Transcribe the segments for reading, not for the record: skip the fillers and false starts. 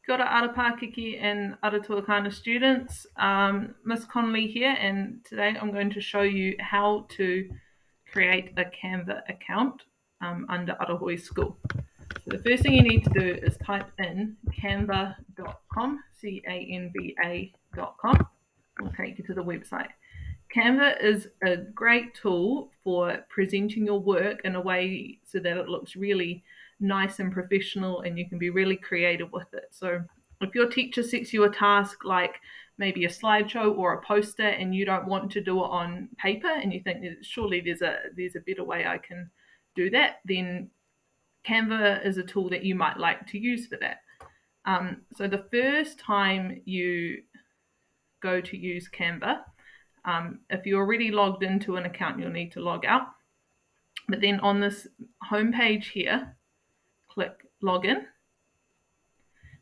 Kia ora Arapakiki and Aratuakana students. Miss Connolly here, and today I'm going to show you how to create a Canva account under Arahui School. So the first thing you need to do is type in canva.com, canva.com. It'll take you to the website. Canva is a great tool for presenting your work in a way so that it looks really nice and professional and you can be really creative with it. So if your teacher sets you a task like maybe a slideshow or a poster and you don't want to do it on paper and you think surely there's a better way I can do that, then Canva is a tool that you might like to use for that. So the first time you go to use Canva, if you're already logged into an account, you'll need to log out. But then on this homepage here, click Login.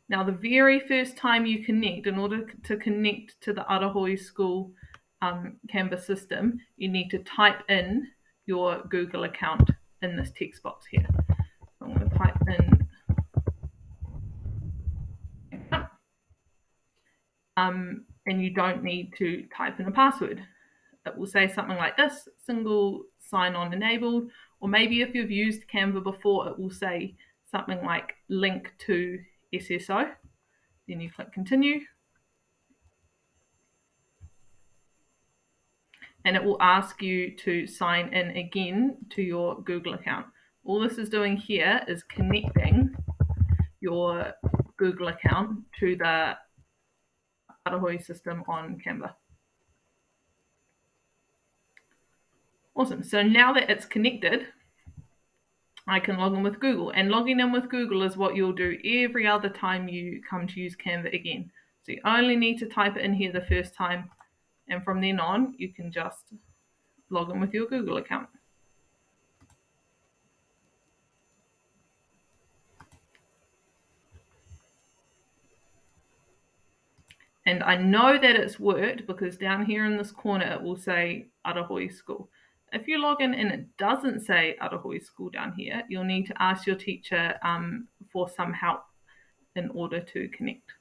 Now, the very first time you connect, in order to connect to the Arahui School Canva system, you need to type in your Google account in this text box here. So I'm going to type in and you don't need to type in a password. It will say something like this, single sign-on enabled, or maybe if you've used Canva before, it will say something like link to SSO. Then you click continue. And it will ask you to sign in again to your Google account. All this is doing here is connecting your Google account to the Arahui system on Canva. Awesome. So now that it's connected, I can log in with Google. And logging in with Google is what you'll do every other time you come to use Canva again. So you only need to type it in here the first time. And from then on, you can just log in with your Google account. And I know that it's worked because down here in this corner, it will say Arahui School. If you log in and it doesn't say Arahui School down here, you'll need to ask your teacher for some help in order to connect.